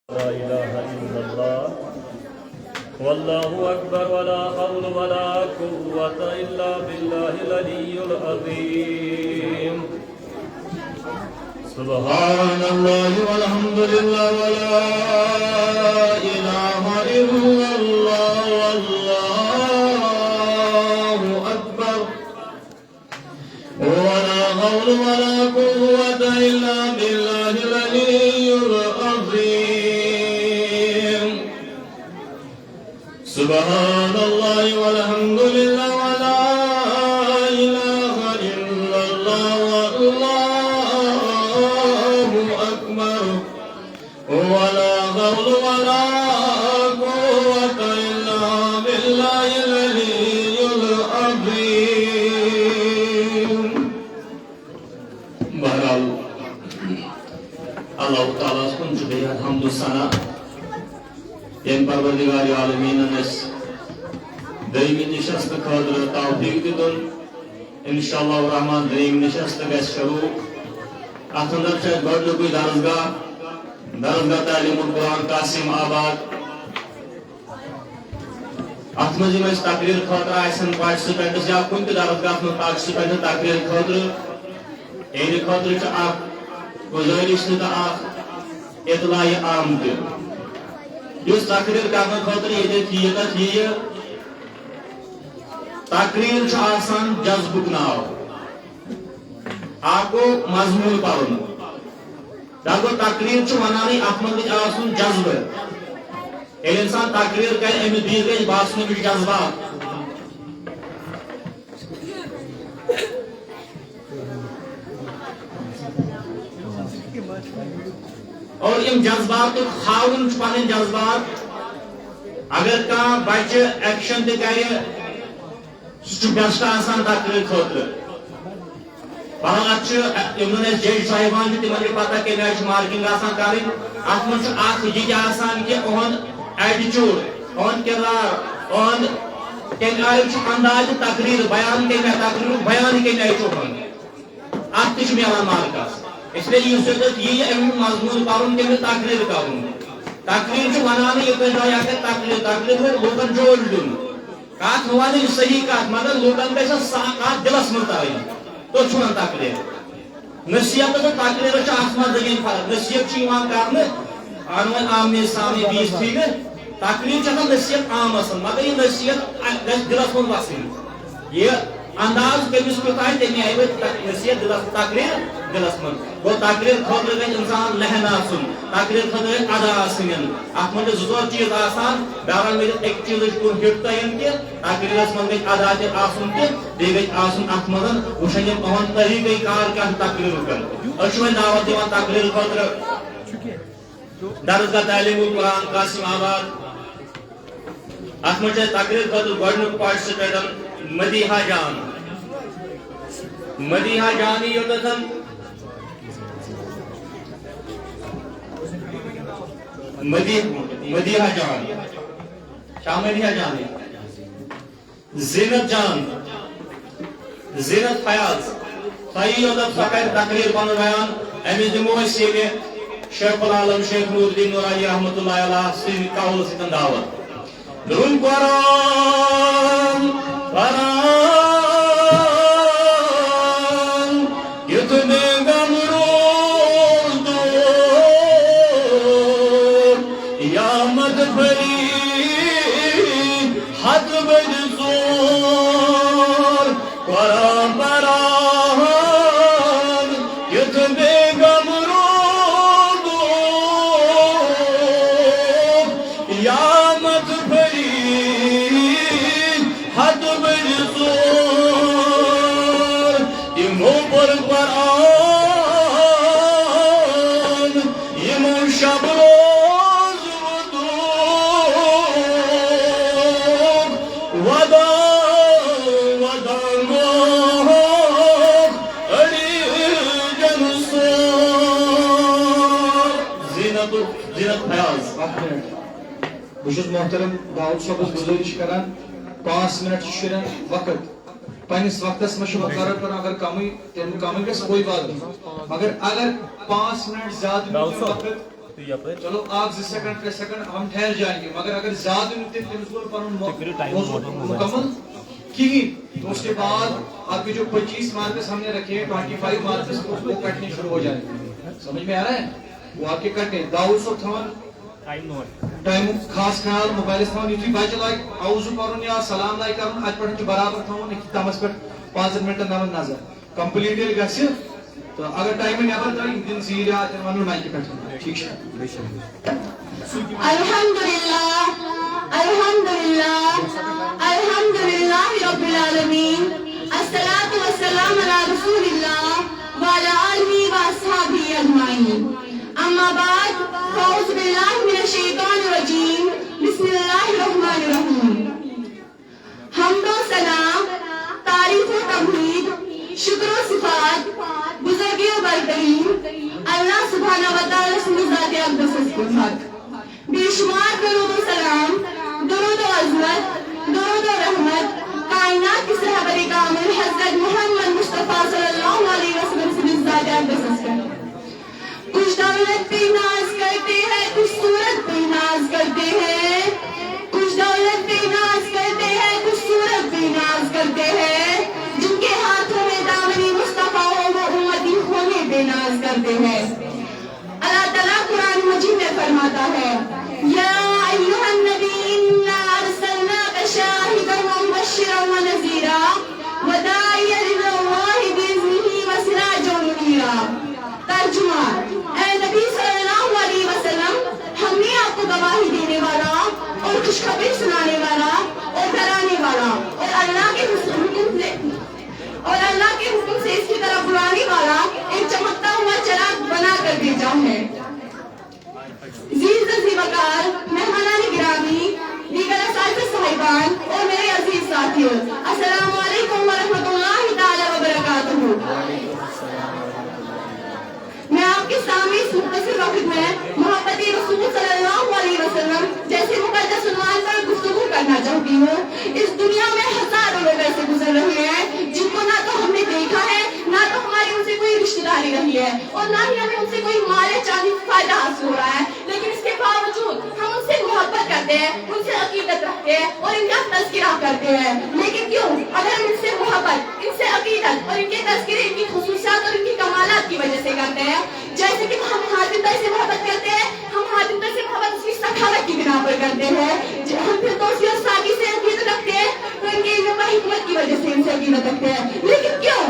لا إله إلا الله والله أكبر ولا حول ولا قوة إلا بالله العلي العظيم سبحان الله والحمد لله ولا إله إلا الله والله أكبر ولا حول ولا قوة إلا بالله العلي العظيم سبحان الله والحمد لله ولا إله إلا الله والله أكبر ولا حول ولا قوة إلا بالله العلي العظيم بہرحال اللہ تعالیٰ کن بیہ حمد و ثنا یم پروردگار عالمین دائمی نشست خاطر توفیق دن انشاءاللہ الرحمن دائم نشست گژھِ شروع اتھ اندر چھ گۄڈنیُکُے درسگاہ تعلیم القرآن قاسم آباد اتھ منٛز یِم اَسہِ تقریٖر خٲطرٕ آسن پارٹسپینٹس یا کُنہِ تہِ درسگاہس منٛز پارٹسپینٹ تقریٖر خٲطرٕ یہندِ خٲطرٕ چھِ اکھ گُزٲرِش تہٕ اکھ اطلاع عام تہِ یُس تقریٖر کرنہٕ خٲطرٕ ییٚتٮ۪تھ یِیہِ تتھ یِیہِ تقریٖر چھُ آسان جذبُک ناو اکھ گوٚو مضموٗن پرُن بیٛاکھ گوٚو تقریٖر چھُ ونانٕے اتھ منٛز گژھِ آسُن جذبہٕ ییٚلہِ انسان تقریٖر کرِ أمِس بیٚیہِ گژھِ باسُن أمِس چھُ جذبات اور یم جذبات ہاؤن پن جذبات اگر کھانا بچہ ایکشن تہ کر سہ بیسٹ آسان تقریر خاطر پہلے ات جج صاحبان تمن پتہ کم آئی مارکنگ آسان کریں ات من یہ آسان کہ اہد ایٹیچیوڈ اہد کردار اہد کم آئی انداز تقریر بیان کم تقریر بیان کم آئی ات تہ ملان مارکس اس لیے یہ مضمون پرن تم تقریر کرن تقریر ونان یہ تقریر تقریر لوکن جوڑ دن کت ون صحیح کت مگر لوکن گھس کت دلس من ترین تو ون تقریر نصیحت تو تقریر ات من دگین فرق نصیحت کرنے آمنے سامنے بیس تھی تقریر نصیحت عام مگر یہ نصیحت دلس من وسن یہ انداز کمس کت آئی تمہیں آئی نصیحت تقریر دلس من گو تقریر خاطر گھر انسان لہن آسن تقریر خاطر ادا آسن ات من زور چیز آسان بہرحال میرے ایک چیز کور ہٹ تین کہ تقریرس من گھر ادا تہ آسن تہ بیٚیہِ گژھِ آسن ات من وچھن یم اہن طریقہ کار کیا تقریر کر أسۍ چھِ وۄنۍ دعوت دِوان تقریر خاطر درسگاہ تعلیم القرآن قاسم آباد ات من تقریر خاطر گۄڈنیُک پارٹسپینٹ مدیحہ جان مدیحہ جان یوتن مدیحہ جان شاہ مدیحہ جان زینت جان زینت فیاض تھی یوتن سہ کر تقریر پن بیان امس دمو یہ شیخ العالم شیخ نور الدین نورانی رحمۃ اللہ علیہ سند قول ستن دعوت درون قرآن قرآن یتنے غم روز دور یا مد بھری حد بد زور قرآن قرآن یتنے غم روز دور یا مد بھری حد بد زور یمو پر قرآن یمو شب روز ودور ودا ودا موہ علی جنسور زینت فیاض بہت محترم داؤد صاحبس گزارش کران 5 منٹ شرین وقت پنس وقتس میں مقرر کرنا اگر کمی گھس کوئی بات نہیں مگر اگر 5 منٹ زیادہ وقت چلو آپ 2 سیکنڈ 3 سیکنڈ ہم ٹھہر جائیں گے، مگر اگر زیادہ موضوع مکمل کہیں تو اس کے بعد آپ کے جو 25 مارکس ہم نے رکھے 25 مارکس وہ کٹنے شروع ہو جائیں گے. سمجھ میں آ رہا ہے؟ وہ آپ کے کٹنے. داؤد صاحب تھوان ٹائم خاص خیال موبائلس تھوان یتھے بچہ لائک آوزو کرن یا سلام لائک کرن ات پہ برابر تھوان اختتامس پہ 5 منٹن دمن نظر کمپلیٹ یل گژھِ تو اگر ٹائم نبر ترین دن زیر ون مائکہ پہ ٹھیک ہے. الحمدللہ الحمدللہ الحمدللہ رب العالمین الصلاة والسلام علی رسول اللہ وعلی آلہ واصحابہ اجمعین. اما بعد فاعوذ باللہ من الشیطان الرجیم بسم اللہ الرحمن الرحیم. حمد و ثنا، تعریف و تمجید، شکر و صفات بزرگی و برتری اللہ سبحانہ و تعالی سے ذات اقدس کو حق. بے شمار درود و سلام، درود و عظمت، درود و رحمت کائنات کے صحابہ کامل حضرت محمد مصطفیٰ صلی اللہ علیہ وسلم سے ذات اقدس کو. کچھ دولت پہ ناز کرتے ہیں، کچھ صورت پہ ناز کرتے ہیں، کچھ دولت پہ ناز کرتے ہیں، کچھ صورت پہ ناز کرتے ہیں. جن کے ہاتھوں میں دامنی مصطفیٰ ہو وہ امتی ہونے پہ ناز کرتے ہیں. اللہ تعالیٰ قرآن مجید میں فرماتا ہے یا ایھا النبی انا ارسلناک شاہدا ومبشرا ونذیرا وداعیا الی اللہ باذنہ وسراجا منیرا. ترجمہ: اے نبی صلی اللہ علیہ وسلم، ہم نے آپ کو گواہی دینے والا اور خوشخبری سنانے والا اور ڈرانے والا اور اللہ کے حکم سے اس کی طرف بلانے والا ایک چمکتا ہوا چراغ بنا کر بھیجا ہے. وقار مہمانان گرامی، دیگر اساتذہ صاحبان اور میرے عزیز ساتھیوں، السلام علیکم ورحمۃ اللہ تعالی وبرکاتہ. میں آپ کے سامنے اس مختصر وقت میں محبت رسول صلی اللہ علیہ وسلم جیسے مقدس عنوان پر گفتگو کرنا چاہتی ہوں. اس دنیا میں ہزاروں لوگ ایسے گزر رہے ہیں جن کو نہ تو ہم نے دیکھا ہے، نہ تو ہماری ان سے کوئی رشتہ داری رہی ہے، اور نہ ہی ہمیں ان سے کوئی مال چاندی فائدہ حاصل ہو رہا ہے. لیکن اس کے باوجود ہم ان سے محبت کرتے ہیں، ان سے عقیدت رکھتے ہیں اور ان کا تذکرہ کرتے ہیں. لیکن کیوں؟ اگر ہم ان سے محبت، ان سے عقیدت اور ان کے تذکرے، ان کی خصوصیات اور ان کی کمالات کی وجہ سے کرتے ہیں. جیسے کہ ہم حاتم طائی سے محبت کرتے ہیں، ہم حاتم طائی سے محبت اس کی سخاوت کی بنا پر کرتے ہیں. ہم پھر دوستی اور ساقی سے عقیدت رکھتے ہیں تو ان کے علم و حکمت کی وجہ سے ان سے عقیدت رکھتے ہیں. لیکن کیوں؟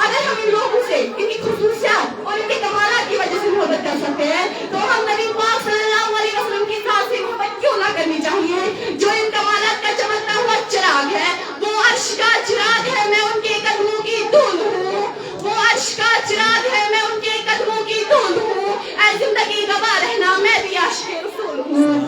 اگر ہم ان لوگوں سے ان کی خصوصیات اور ان کے کمالات کی وجہ سے محبت کر سکتے ہیں تو ہم نبی پاک صلی اللہ علیہ وسلم کی ذات سے محبت کیوں نہ کرنی چاہیے جو ان کمالات کا چمکتا ہوا چراغ ہے. وہ عرش کا چراغ ہے، میں ان کے قدموں کی دھول ہوں. وہ عرش کا چراغ ہے، میں ان کے قدموں کی دھول ہوں. اے زندگی گواہ رہنا، میں بھی عاشق رسول ہوں.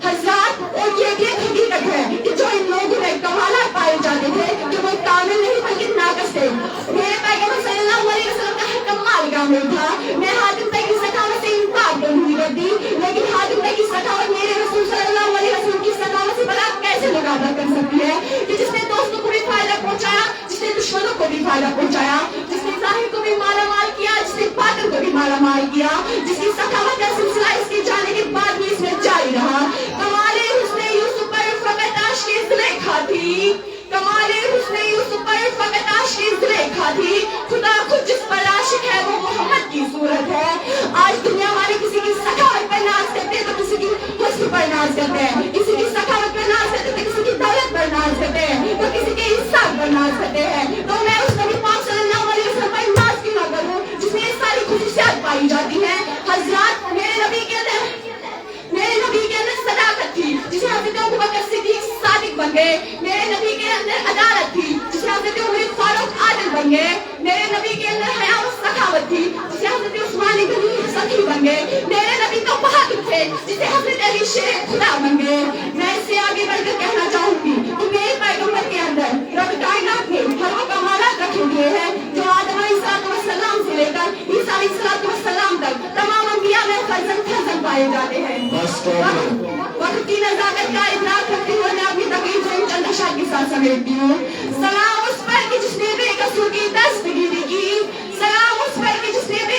حضرات، اور یہ بھی ایک حقیقت ہے کہ جو ان لوگوں میں کمالات پائے جاتے تھے کہ وہ کامل نہیں بلکہ ناقص تھے. میرے پیغمبر صلی اللہ علیہ وسلم کا ہر کمال کامل تھا. میں حاتم طائی کی سخاوت سے انکار تو نہیں کرتی، لیکن حاتم طائی کی سخاوت میرے رسول صلی اللہ علیہ وسلم کی سخاوت سے بڑا کیسے مقابلہ کر سکتی ہے کہ جس نے دوستوں کو بھی فائدہ پہنچایا، جس نے دشمنوں کو بھی فائدہ پہنچایا، جس نے ظاہر کو بھی مالا مال کیا، جس نے باطن کو بھی مالا مال کیا، جس کی سخاوت کا سلسلہ اس کے جانے کے بعد بھی اس میں جاری رہا. کمال حسن یوسف پر فقط عاشق زلیخا تھی، کمال حسن یوسف پر فقط عاشق زلیخا تھی. خدا خود جس پر عاشق ہے وہ محمد کی صورت ہے. آج دنیا والے کسی کی سخاوت پر ناز کرتے ہیں تو کسی کی حسن پر ناز کرتے ہیں، کسی کی سخاوت پر ناز کرتے ہیں تو کسی کی دولت پر ناز کرتے ہیں، تو کسی کے انسان پر ناز کرتے ہیں. تو میں اس نبی پاک صلی اللہ علیہ وسلم پر ناز کیوں نہ کروں جس میں یہ ساری خصوصیات پائی جاتی ہیں. حضرات، میرے نبی کے اندر صداقت تھی جسے حضرت ابوبکر صدیق صادق بن گئے. میرے نبی کے اندر عدالت تھی جسے حضرت عمر فاروق عادل بن گئے. میرے نبی کے اندر حیا و سخاوت تھی جسے حضرت عثمان غنی سخی بن گئے. میرے نبی تو بہادر تھے جسے حضرت علی شیر خدا بن گئے. میں اس سے آگے بڑھ کر کہنا چاہوں گی کہ میرے پیغمبر کے اندر رب کائنات نے ہر وہ کمالات رکھے ہوئے ہیں جو آدم علیہ السلام سے لے کر عیسیٰ علیہ السلام تک تمام انبیاء میں فرزند پائے جاتے ہیں. وقت کی نزاکت کا ادراک رکھتے ہوئے میں اپنی تقریر کو چند اشعار کے ساتھ سمیٹتی ہوں. سلام اس پر کہ جس نے بے قصور کی دستگیری کی، سلام اس پر کہ جس نے بے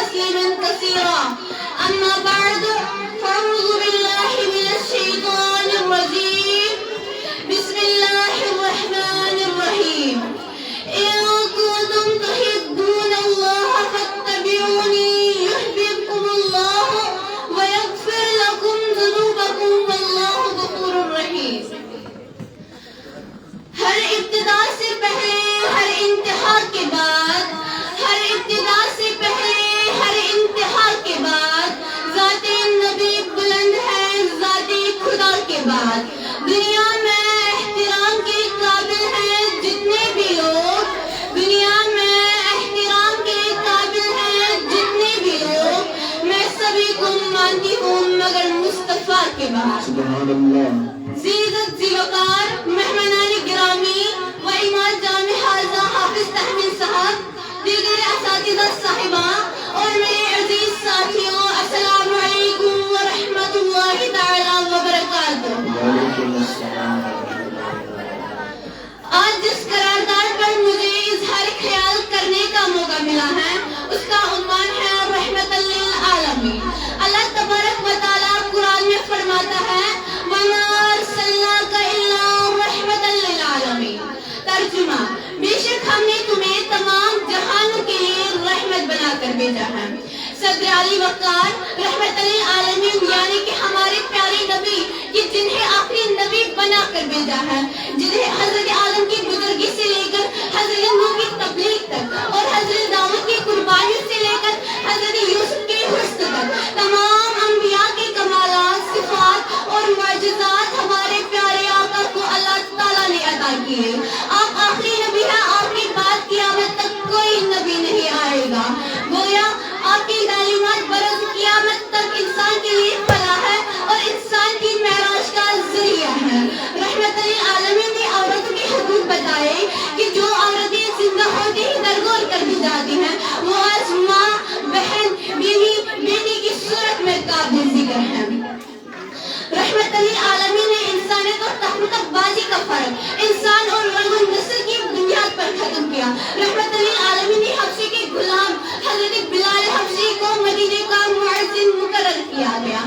تسليما كثيرا أما بعد فأعوذ بالله من الشيطان الرجيم بسم الله الرحمن الرحيم إن كنتم تحبون الله فاتبعوني يحببكم الله ويغفر لكم ذنوبكم والله غفور رحيم ہر ابتدا سے پہلے ہر انتہا کے بعد ہر ابتدا سے پہلے ہر انتہا کے بعد ذات نبی بلند ہے ذات خدا کے بعد دنیا میں احترام کے قابل ہیں جتنے بھی لوگ دنیا میں احترام کے قابل ہیں جتنے بھی لوگ میں سبھی کو مانتی ہوں مگر مصطفیٰ کے بعد سبحان اللہ زیزت زیوکار مہمانان گرامی و امام جامع حاضہ حافظ تحمیل صاحب دیگر اساتذہ صاحبہ اور میرے عزیز ساتھیوں السلام علیکم ورحمۃ اللہ تعالی وبرکاتہ۔ آج جس قرارداد پر مجھے اظہار خیال کرنے کا موقع ملا ہے اس کا عنوان ہے رحمت للعالمین۔ اللہ تبارک و تعالیٰ قرآن میں فرماتا ہے وَمَا أَرْسَلْنَاكَ إِلَّا رَحْمَةً لِلْعَالَمِينَ۔ ترجمہ بے شک ہم نے تمہیں تمام جہانوں کے لیے رحمت بنا کر بھیجا ہے۔ صدر علی وقار رحمت للعالمین یعنی کہ ہمارے پیارے نبی کہ جنہیں آخری نبی بنا کر بھیجا ہے، جنہیں حضرت آدم کی بزرگی سے لے کر حضرت نوح کی تبلیغ تک اور حضرت داؤد کی قربانیوں سے لے کر حضرت یوسف کے حسن تک تمام انبیاء کے کمالات صفات اور معجزات ہمارے پیارے آقا کو اللہ تعالیٰ نے عطا کیے۔ آپ آخری نبی ہیں، آپ کے بعد قیامت تک کوئی نبی نہیں آئے گا۔ گویا آپ کی تعلیمات برس قیامت تک انسان کے لیے فلاح ہے اور انسان کی معراج کا ذریعہ ہے۔ رحمت للعالمین نے عورتوں کے حقوق بتائے کہ جو عورتیں زندہ ہوتی ہی درگور کر دی جاتی ہیں وہ آج ماں، بہن، بیوی، بیٹی کی صورت میں قابل ذکر ہیں۔ رحمت للعالمین نے انسانیت اور تخلیق بازی کا فرق انسان اور رنگ و نسل کی بنیاد پر ختم کیا۔ رحمت للعالمین نے حبشے کے غلام حضرت بلال حبشی کو مدینے کا مؤذن مقرر کیا گیا۔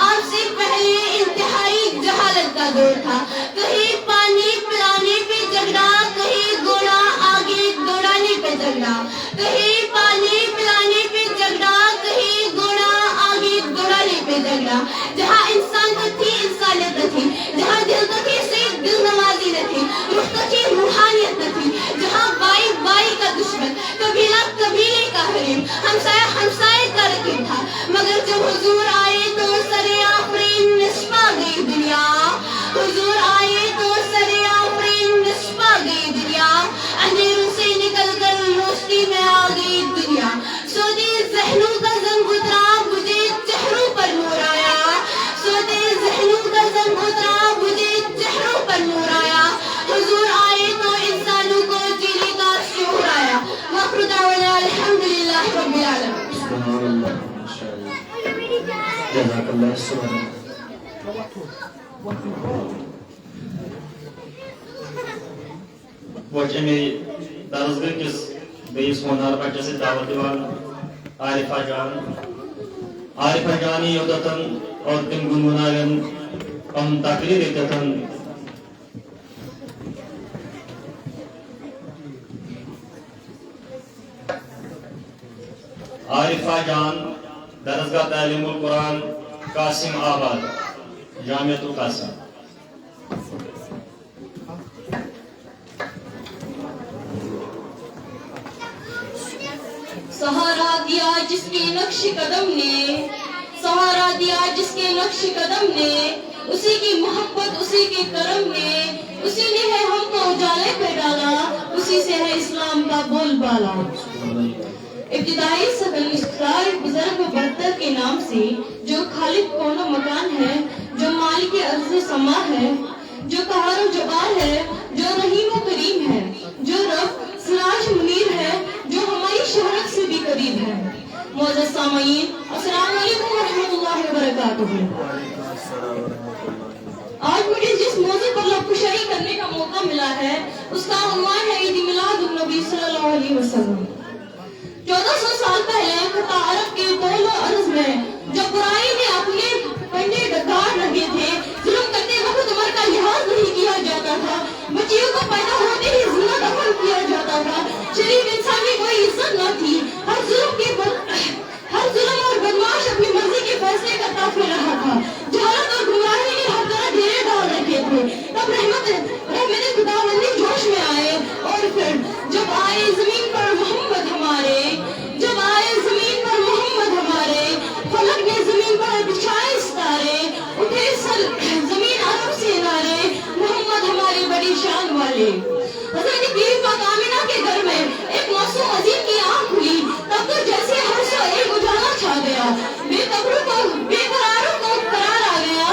آپ سے پہلے انتہائی جہالت کا دور تھا، کہیں پانی پلانے پہ جھگڑا، کہیں گھوڑا آگے دوڑانے پہ جھگڑا، کہیں پانی پلانے پہ جھگڑا، کہیں گھوڑا آگے دوڑانے پہ جھگڑا۔ جہاں انسان تو تھی انسانیت نہ تھی، جہاں دل تو تھی صرف دل نوازی نہ تھی، روح تو تھی روحانیت نہ تھی، جہاں بائی بائی کا دشمن، قبیلہ قبیلے کا حریم، ہمسایہ ہمسائے کا رقیب تھا، مگر جب حضور آئے تو سرے آفرین نسپا گئی دنیا، حضور آئے تو سرے آفرین نسپا گئی دنیا، اندھیروں سے نکل کر روشنی میں آ گئی دنیا، سودے ذہنوں کا زنگ اترا مجھے چہروں پر نور آیا، سودے ذہنوں کا زنگ اترا مجھے چہروں پر نور آیا، حضور آئے تو انسانوں کو جینے کا شعور آیا۔ وآخر دعوانا جزاک اللہ سبحان وجہ میں درسگاہ کس بیس ہونار بچہ سے دعوت دیوان عارفہ جانی یودتن اور تم گنگناگن ہم تقریر یودتن عارفہ جان درسگاہ تعلیم القرآن قاسم آباد جامعۃ القاسم. سہارا دیا جس کے نقش قدم نے، سہارا دیا جس کے نقش قدم نے، اسی کی محبت اسی کے کرم نے، اسی نے ہے ہم کو اجالے پہ ڈالا، اسی سے ہے اسلام کا بول بالا. ابتدائی سدن اختیار بزرگ و برتر کے نام سے، جو خالق کون و مکان ہے، جو مالک ارض و سما ہے، جو قہار و جبار ہے، جو رحیم و کریم ہے، جو رب سراج منیر ہے، جو ہماری شہرت سے بھی قریب ہے. معزز سامعین، السلام علیکم ورحمۃ اللہ وبرکاتہ. آج مجھے جس موضوع پر لب کشائی کرنے کا موقع ملا ہے، اس کا عنوان ہے عید میلاد النبی صلی اللہ علیہ وسلم. 1400 سال پہلے خطہ عرب کے طول و عرض میں جب برائی نے اپنے کنڈے ڈکار رکھے تھے، ظلم کرتے وقت عمر کا لحاظ نہیں کیا جاتا تھا، بچیوں کو پیدا ہوتے ہی زنا دفن کیا جاتا تھا، شریف انسان کی کوئی عزت نہ تھی، ہر ظلم اور بدماش اپنی مرضی کے فیصلے کرتا پھر رہا تھا، جہالت اور گمراہی نے ہر طرح ڈیرے ڈال رکھے تھے. تب رحمت خداوندی جوش میں آئے، اور پھر جب آئے زمین پر محمد ہمارے، جب آئے زمین پر محمد ہمارے، فلک نے زمین پر بچھائے ستارے، اٹھے سر زمین عرب سے نارے، محمد ہمارے بڑی شان والے. حضرت بیوی پاک آمنہ کے گھر میں ایک معصوم عظیم کی آنکھ کھلی، تب تو جیسے ہر سو ایک اجالا چھا گیا، بے قبروں کو بے قراروں کو قرار آ گیا،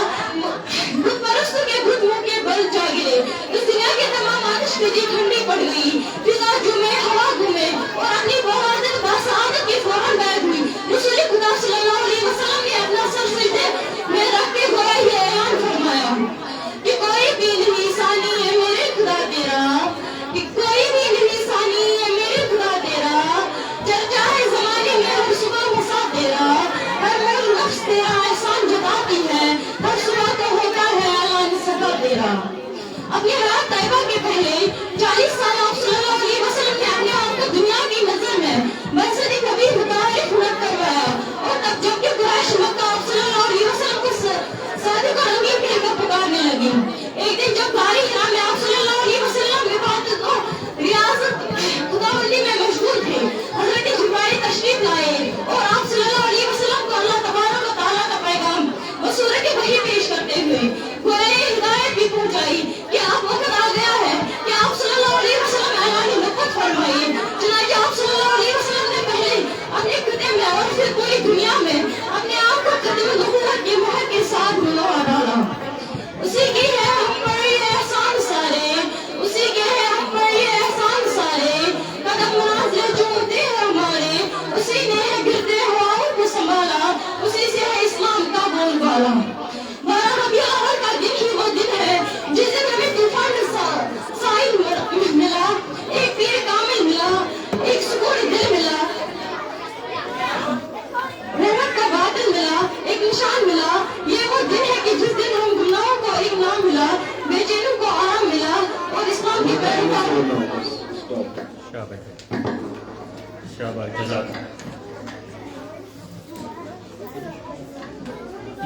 بت پرستوں کے بت منہ کے بل جا گرے، اس دنیا کے تمام آتش کجی ٹھنڈی پڑ گئی، فضا جمے ہوا گھومے اور اپنی بہادر باسعادت کی فوراً بیعت ہوئی. رسول خدا صلی اللہ علیہ وسلم نے اپنا سر سجدے میں رکھتے ہوئے یہ اعلان فرمایا کہ کوئی بھی نہیں ثانی ہے میرے خدا تیرا، کہ کوئی بھی نہیں ثانی ہے میرے خدا تیرا، چرچا ہے زمانے میں ہر صبح مسا تیرا، ہر مر نفس تیرا احسان جتاتی ہے، ہر صبح تو ہوتا ہے اعلان صدا تیرا. اپنی حیات طیبہ کے پہلے 40 سال آپ صلی اللہ علیہ وسلم نے اپنے آپ کو دنیا کی نظر میں مرصد کبیر متعارف نہ کروایا، اور تب جب کہ قریش مکہ آپ صلی اللہ علیہ وسلم کو صادق اور امین کہہ کر پکارنے لگی. ایک دن جب غار حرا میں آپ صلی اللہ علیہ وسلم عبادت اور ریاضت خداوندی میں مشغول تھے، حضرت جبرائیل تشریف لائے اور آپ صلی اللہ علیہ وسلم کو اللہ تبارک و تعالیٰ کا پیغام بصورت وحی پیش کرتے ہوئے گوئے ہدایت بھی پہنچائی کہ اب وقت آ گیا ہے کہ آپ صلی اللہ علیہ وسلم اعلان نبوت فرمائیے. چنانچہ آپ صلی اللہ علیہ وسلم نے پہلے اپنے خطے میں اور پھر پوری دنیا میں اپنے آپ کو ختم نبوت کی مہر کے ساتھ ملوا ڈالا. اسی کی ہے ہم پر یہ احسان سارے، اسی کے ہے ہم پر یہ احسان سارے، قدم منازل چومتے ہیں ہمارے، اسی نے ہے گرتے ہواؤں کو سنبھالا، اسی سے ہے اسلام کا بول بالا. 12 ربیع الاول کا دن ہی وہ دن ہے جس دن ہمیں طوفان سائل ملا، ایک پیر کامل ملا، ایک سکون دل ملا، رحمت کا بادل ملا، ایک نشان ملا. یہ وہ دن ہے کہ جس دن ہم گمراہوں کو ایک نام ملا، بے چینوں کو آرام ملا، اور اسلام کی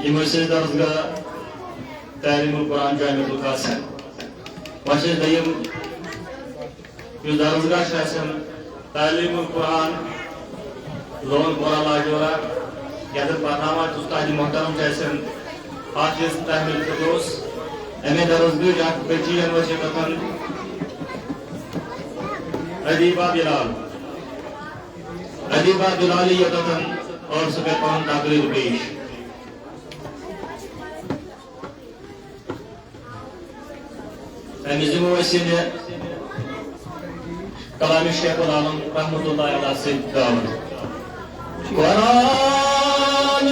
یہ مسجد درسگاہ تعلیم القرآن جامعۃ القاسم وشے دیم یہ درسگاہ شاسن تعلیم القرآن لون پورا لاجورا یادر پرنامات استاد محترم شاسن حافظ تحمیل فردوس امی درسگاہ جاک بچی ینوشی قطن ادیبہ بلالی یقتن اور سپہ پان تقریر پیش. امزم وسیلہ کلام شیخ العالم رحمۃ اللہ علیہ سے دعوت. قرآن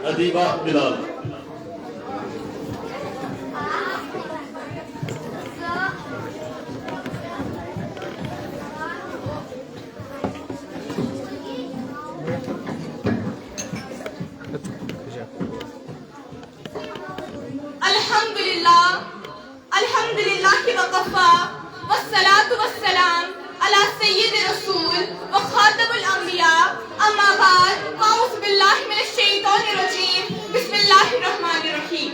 ادیبہ بلال. الحمدللہ وقفا والصلاة والسلام على سید رسول وخاتم الانبیاء اما بعد فاعوذ باللہ من الشیطان الرجیم بسم اللہ الرحمن الرحیم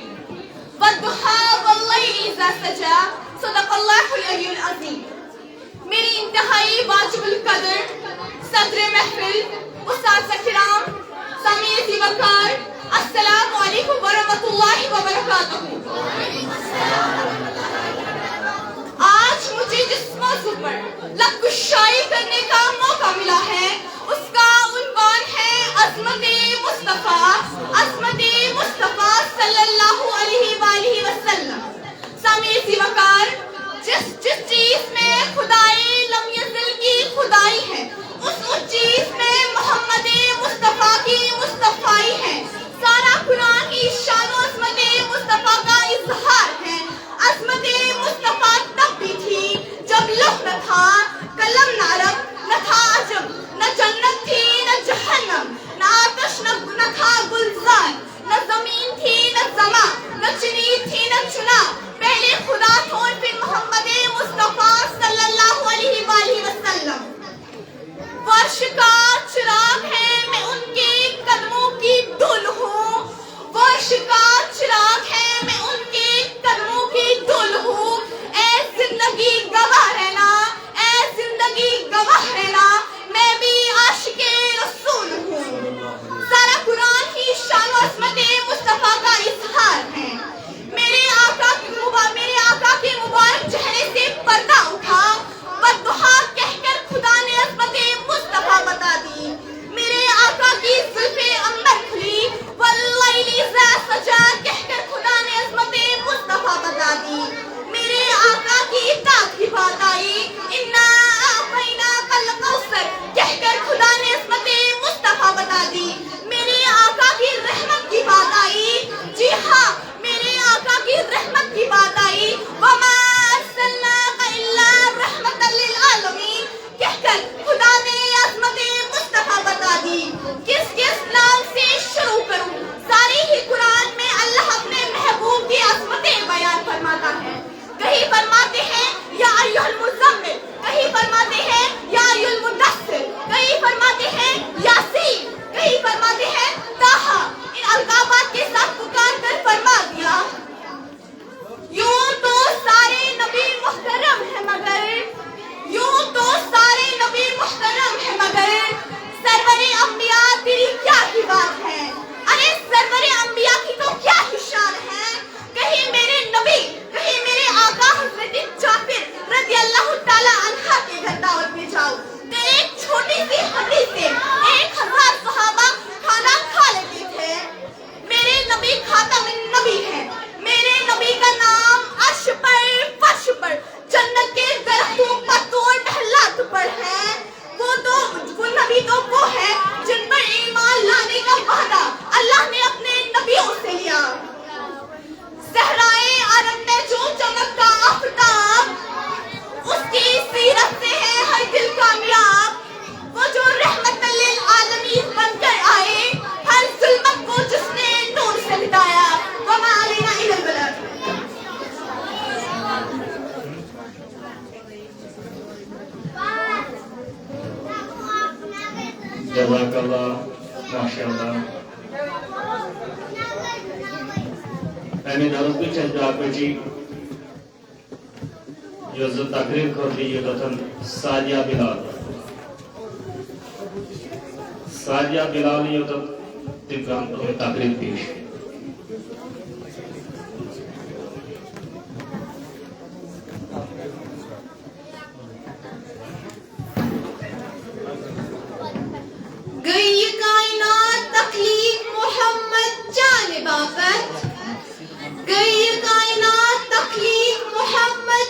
والضحى واللیل اذا سجى صدق اللہ العلی العظیم. میری انتہائی واجب القدر صدر محفل اساتذہ کرام سامعین ذی وقار السلام علیکم ورحمۃ اللہ وبرکاتہ. آج مجھے جس موضوع پر لب کشائی کرنے کا موقع ملا ہے اس کا عنوان ہے عظمت مصطفیٰ صلی اللہ علیہ وآلہ وسلم. سامعین ذی وقار جس چیز میں خدائی لم یزل کی خدائی ہے اس چیز میں محمد مصطفیٰ کی مصطفیٰ ہے. سارا قرآن کی شان و عظمت مصطفیٰ کا اظہار ہے. عظمت مصطفیٰ تب بھی تھی جب لوح نہ تھا قلم نہ عرب نہ تھا عجم نہ جنت تھی نہ جہنم نہ آتش نہ تھا گلزار نہ زمین تھی نہ زماں نہ چنی تھی نہ چنا. پہلے خدا تھا اور پھر محمد مصطفیٰ صلی اللہ علیہ وآلہ وسلم. فرش کا چراغ ہے میں ان کے قدموں کی دھول ہوں. فرش کا چراغ ہے میں ان کے قدموں کی دھول ہوں. اے زندگی گواہ رہنا اے زندگی گواہ رہنا میں بھی عاشق رسول ہوں. سارا قرآن کی شان و عظمت مصطفیٰ کا اظہار ہے. میرے آقا کے مبارک چہرے سے پردہ اٹھا والضحیٰ کہہ کر خدا نے عظمت مصطفیٰ بتا دی. میرے آقا کی زلفیں عنبر کھلی واللیل اذا سجا کہہ کر خدا نے عظمت مصطفیٰ بتا دی. میرے آقا کی اطاعت کی بات آئی انا اعطیناک الکوثر کہہ کر خدا نے عظمت مصطفیٰ بتا دی. میرے آقا کی رحمت کی بات آئی جی ہاں میرے آقا کی رحمت کی بات آئی وما ارسلناک الا رحمۃ للعالمین کہہ کر خدا نے عظمت مصطفیٰ بتا دی. کس نام سے شروع کروں؟ ساری ہی قرآن میں اللہ اپنے محبوب کی عظمتیں بیان فرماتا ہے. کہیں فرماتے ہیں یا ایھا المزمل کہیں فرماتے ہیں یا ایھا المدثر کہیں فرماتے ہیں یاسین کہیں فرماتے ہیں طٰہٰ. ان القابات کے ساتھ پکار کر فرما دیا یوں تو سارے نبی محترم ہے مگر سرور انبیاء تیری کیا ہی بات ہے. ارے سرور انبیاء کی تو کیا ہی شان ہے. کہیں میرے نبی کہیں میرے آقا حضرت جابر رضی اللہ تعالی عنہ کے گھر دعوت میں جاؤ تو ایک چھوٹی سی ہڈی سے 1000 صحابہ کھانا کھا لیتے تھے. میرے نبی خاتم النبی ہے. میرے نبی کا نام عرش پر فرش پر جنت کے درختوں پتوں اور محلات پر ہے. وہ نبی تو وہ ہے جن پر ایمان لانے کا وعدہ اللہ نے اپنے نبیوں سے لیا. صحرائے عرب میں جو چمکتا آفتاب اس کی سیرت سے ہے ہر دل کامیاب. وہ جو رحمت للعالمین بن کر آئے ہر ظلمت کو جس نے نور سے مٹایا. وما علینا الا البلاغ. جزاک اللہ ماشاء اللہ. امی درس بھی چند جاکچی جو تقریر کر دیئے لطن سادیہ بلال یہ تقریر پیش. گئی کائنات تخلیق محمد جانب آفت گئی کائنات تخلیق محمد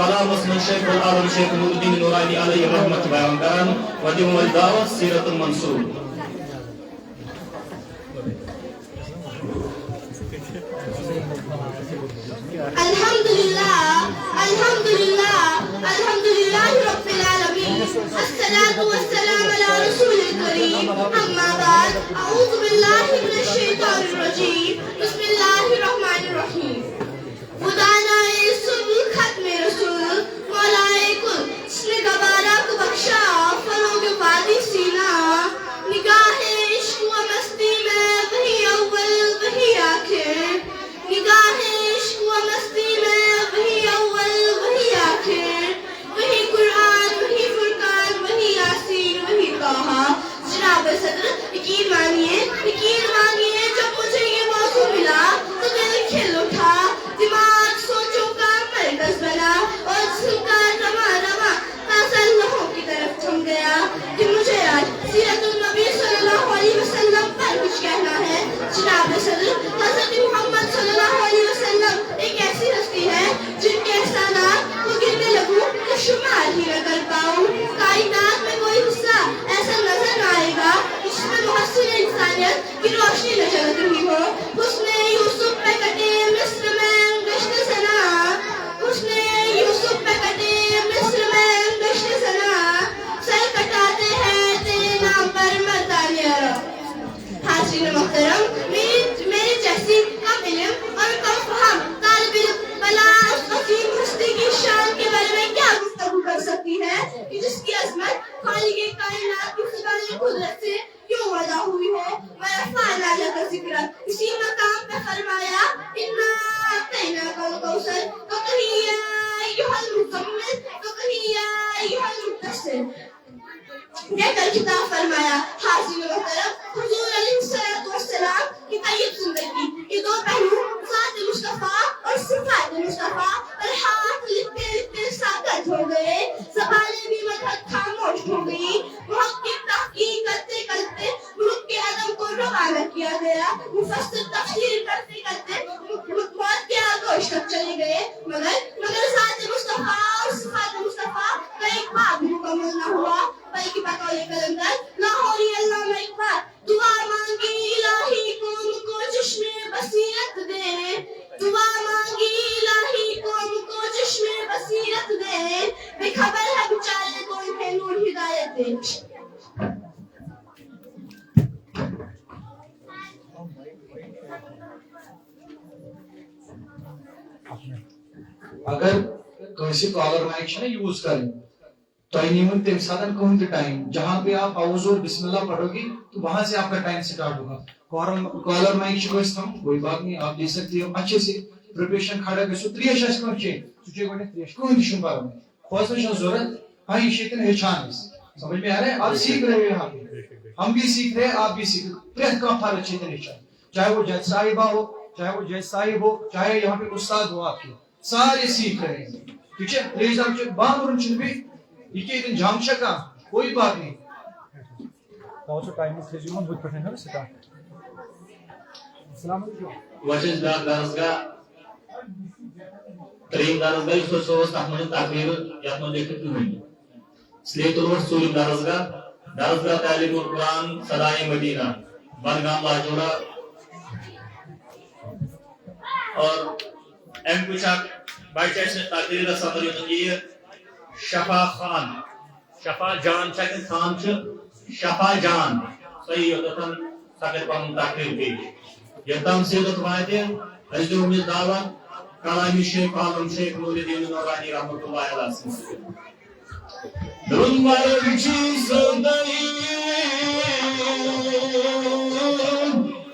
کلام شیخ العالم شیخ نور الدین نورانی علیہ رحمت بیان کران و دمو دعوت سیرت المنصور. الحمدللہ رب العالمین الصلاة والسلام علی رسول الکریم اما بعد اعوذ باللہ من الشیطان الرجیم بسم اللہ الرحمن الرحیم. خدانائے صبح ختم رسول مولائے کل جس نے گوارا کو بخشا فروغ وادی سینا نگاہ عشق و مستی میں وہی اول وہی آخر نگاہ عشق و مستی میں وہی اول وہی آخر وہی قرآن وہی فرقان وہی یاسین وہی طٰہٰ. جناب صدر یقین مانیے جب مجھے یہ موضوع ملا تو دل کھل اٹھا دماغ سوچوں کا مرکز بنا اور جسم کا رواں تازہ لوہوں کی طرف تھم گیا کہ مجھے آج سیرت النبی صلی اللہ علیہ وسلم پر کچھ کہنا ہے. جناب صدر حضرت محمد صلی اللہ علیہ وسلم ایک ایسی ہستی ہے جن کے احسانات کو گننے لگوں تو شمار ہی نہ کر پاؤں. کائنات میں کوئی حصہ ایسا نظر نہ آئے گا جس میں محسن انسانیت کی روشنی نہ جل رہی ہو. حسن یوسف پہ کٹے مصر میں گشت ثنا حسن یوسف پہ کٹے مصر میں گشت ثنا سر کٹاتے ہیں تیرے نام پر مردان عرب. حاضرین محترم میری جیسی کم علم اور کم فہم طالب علم بلا اس عظیم ہستی کی شان کے بارے میں کیا گفتگو کر سکتی ہے کہ جس کی عظمت خالق کائنات کی خدای قدرت سے کیوں ادا ہوئی ہو. ورفعنا لک ذکرک اسی مقام پہ فرمایا انا اعطیناک الکوثر تو کہیں یا ایھا المزمل تو کہیں یا ایھا المدثر یہ کر خطاب فرمایا. حاضرین محترم حضور علیہ الصلوۃ والسلام کی طیب زندگی یہ دو پہلو ذات مصطفیٰ اور صفات مصطفیٰ پر ہاتھ لکھتے ساکت ہو گئے. زبانیں بھی مدحت خاموش ہو گئی. محقق تحقیق کرتے کرتے ملک کے ادب کو روانہ کیا گیا. مفسر تفسیر کرتے کرتے موت کے آغوش تک چلے گئے. مگر ذات مصطفیٰ اور صفات مصطفیٰ کا ایک باب مکمل نہ ہوا. بلکہ بقول کلندر لاہوری علامہ اقبال دعا مانگی الہی قوم کو چشمے بصیرت دے. دعا مانگی الہی قوم کو چشمے بصیرت دے. بے خبر ہے بیچارے کو انہیں نور ہدایت دے. اگر کسی کالر مائک نا یوز کریں تو تم ساتھ کون ٹائم جہاں پہ آپ اعوذ اور بسم اللہ پڑھو گی تو وہاں سے آپ کا ٹائم سٹارٹ ہوگا. کالر مائک کوئی بات نہیں آپ دے سکتے ہو اچھے سے پریپریشن کھڑا گھو تریش آس کھانا چین تریش کہین پہ کھوسن ضرورت ہاں یہ شیطان ہچان سمجھ میں آ رہا ہے. آپ سیکھ رہے ہو یہاں پہ ہم بھی سیکھ رہے ہیں آپ بھی سیکھ رہے. پریت کا فرق شیطان ہچان چاہے وہ جج صاحبہ ہو چاہے وہ جج صاحب ہو چاہے یہاں پہ استاد ہو آپ کے سارے سیکھ رہے ہیں. ٹھیک ہے پلیز آپ بام اور بھی یہ کہ اتن جھام شکا کوئی بات نہیں. وچز درسگاہ تریم درسگاہ اس تک من تقریر یت من لکھت کہین اس لیے تلوٹ ژوٗرِم درسگاہ تعلیم القرآن صدائے مدینہ بنگام لاجورا. اور ام کچھ بچہ تقریر صدر یہ شفا خان شفا جان خان شفا جان صحیح یوتن سکر پن تقریر پیش یوتن سیدت واتہ اس دو امید دعوت کلامی شیخ عالم شیخ نور الدین نورانی رحمۃ اللہ علیہ وسلم. درنوار چیز دئی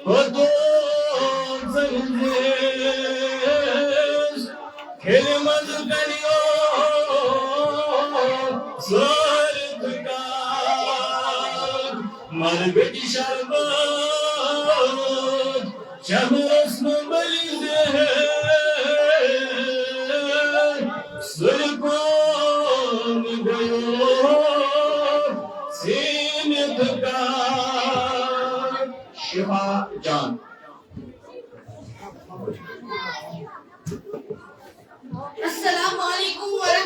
خود زنده کھیل مز کریو سارت کا مر بیٹی شربت چمرس مبلی دے سرکون گیو سینت کا شفا جان. السلام علیکم ورحمۃ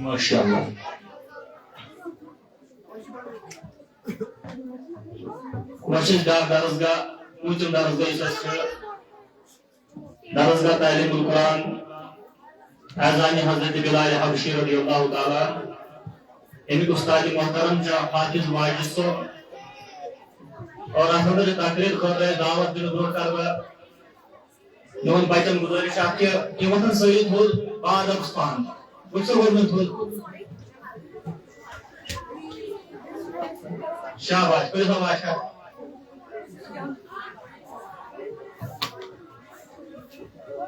MashaAllah. Masjid Darasgah, Ujung Darasgah Isasya, Darasgah Ta'limul Quran, Azani Hazrat Bilal Habshi radiyallahu ta'ala, Emi Ustadi Muhtaram Ja Hafiz Wajid So, اور احمد تقریر کر رہے دعوت دن دور کر رہا یون بچن گزارش آپ کے یہ وطن سعید ہو بعد افسپان کچھ سے گورنمنٹ ہو شاباش کوئی باشا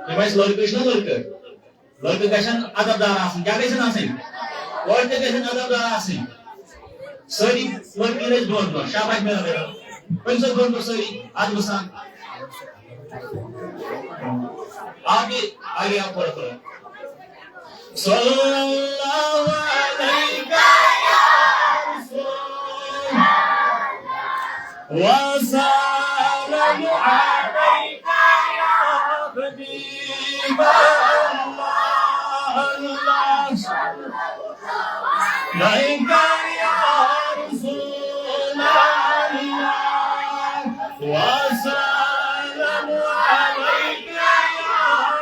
یہ بھائی لڑکے نا لڑکے گژھن ادبدار آسن کیا گژھن آسن لڑکے گژھن ادبدار آسن ساری لڑکے روز برونٛٹھ برونٛٹھ شاباش میرا بیٹا پنسل برونٛٹھ برونٛٹھ ساری ادب سان آگے آپ تھوڑا تھوڑا صلی اللہ علیہ وسلم علیک یا حبیب اللہ علیک یا رسول اللہ وسلم علیک یا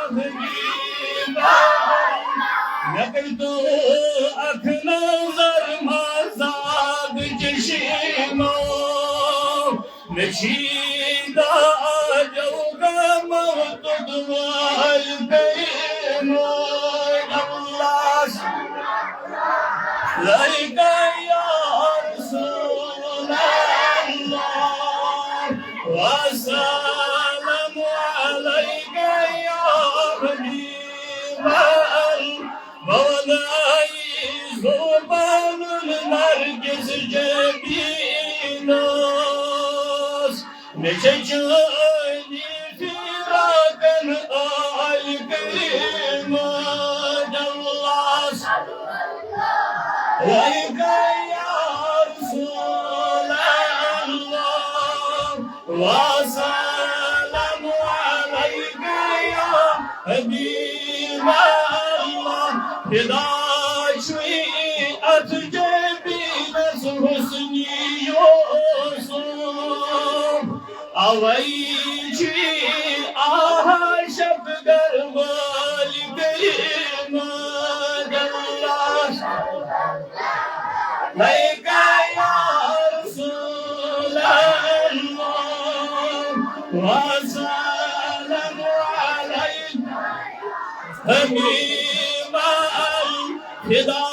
حبیب نقد اکھ نظر مزاق چشمو نشیدہ جوگا موت دوال بیمو اللہ لائک یا رسول اللہ وسلم علیک یا حبیب مولائی زبان النرگس جبیناس نشجانی فراقن آل کریمات اللہ لائک یا رسول اللہ وسلم علیک یا حبیب اللہ فدا شوی ات جبینس حسنی یوسف اویچی آہا شفگر والی کریمات اللہ لائک یا رسول اللہ وسلم علیک حبیب الفدا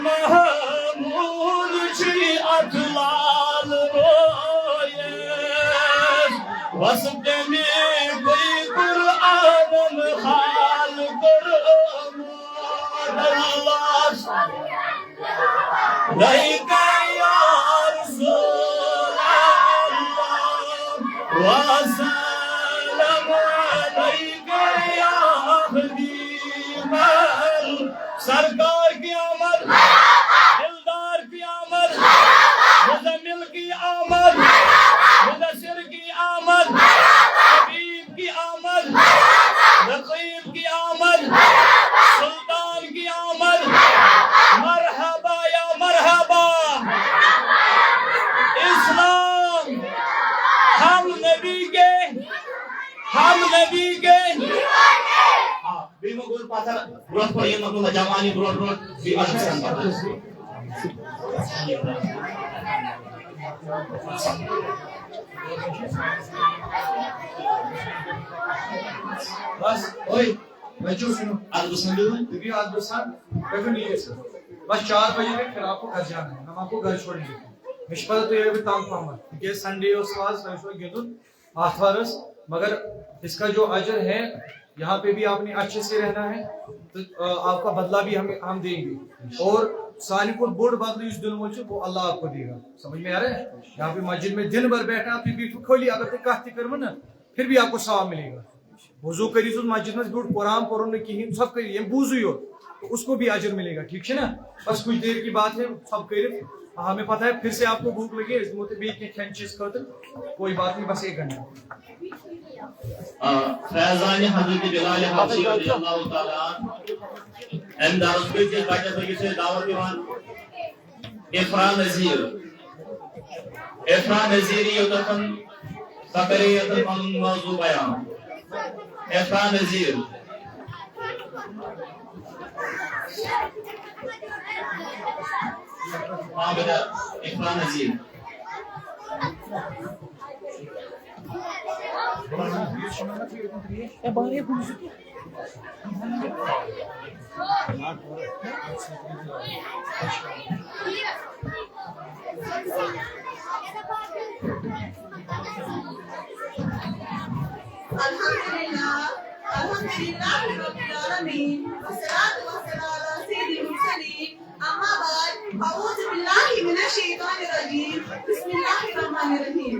محمود چی اطلال رویس وسط میں کوئی قرآن خال قرآن اللہ لائک یا رسول اللہ وسلم علیک یا حبیب سرکار کی آمد دلدار کی آمد مزمل کی آمد مدثر کی آمد حبیب کی آمد رقیب کی آمد سلطان کی آمد مرحبا یا مرحبا اسلام ہم نبی کے بیمو گول پاتھر برونٹ پر یہ مطلب جوانی برونٹ بھی اشکران پاتھر بس اوئی بچوں سنو آدھوستان جو ہے دیکھئے آدھوستان بیٹھو نہیں ہے سر بس 4 بجے تک پھر آپ کو گھر جانا ہے ہم آپ کو گھر چھوڑیں گے مشپل تو یہ بھی تانگ پامت کیونکہ سنڈے اور سواز سوئی گندن آتھوارس مگر اس کا جو اجر ہے یہاں پہ بھی آپ نے اچھے سے رہنا ہے تو آپ کا بدلہ بھی ہم دیں گے اور سانی کو بوڑ بدلہ اس دن مجھے وہ اللہ آپ کو دے گا سمجھ میں آ رہا ہے یہاں پہ مسجد میں دن بھر بیٹھا آپ بیٹھو کھولی اگر تو کہتی کرو نا پھر بھی آپ کو ثواب ملے گا وضو کری تو مسجد میں بیٹھ قرآن پڑھو نہ کہیں سب کری یہ بوزو ہو اس کو بھی اجر ملے گا ٹھیک ہے نا بس کچھ دیر کی بات ہے سب کری ہمیں پتہ ہے پھر سے آپ کو بھوک لگے اس موتے بیچ کے کھین چیز خاطر کوئی بات نہیں بس 1 گھنٹہ فیضان حضرت بلال حبشی رضی اللہ تعالیٰ ام درس کس بچس أکس دعوت دِوان افرا نذیر یوتن سۄ کرے ییٚتٮ۪ن پنُن موضوع بیان افرا نذیر ہاں بیٹا افرا Nazir Alhamdulillah Rabbil Alamin wassalatu wassalamu ala sayyidil mursalin amma ba'd a'udhu billahi minash shaitanir rajim bismillahir rahmanir rahim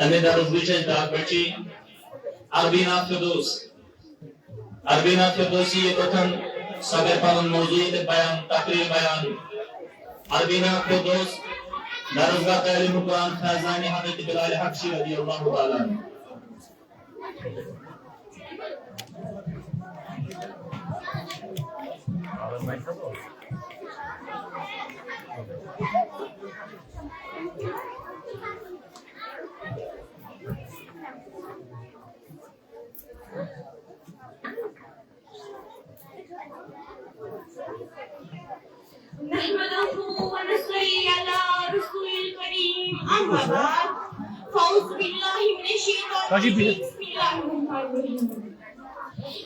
أنا دارس بيجن داخلشي أربينا فردوسي يتوتن سبب فلان موضوع بيان تقرير بيان أربينا فردوس دارس قائل القرآن خازاني حضرت بلال حبشي رضي الله تعالى عنه. نحمده ونصلي على رسول الكريم أما بعد فأعوذ بالله من الشيطان الرجيم بسم الله الرحمن الرحيم।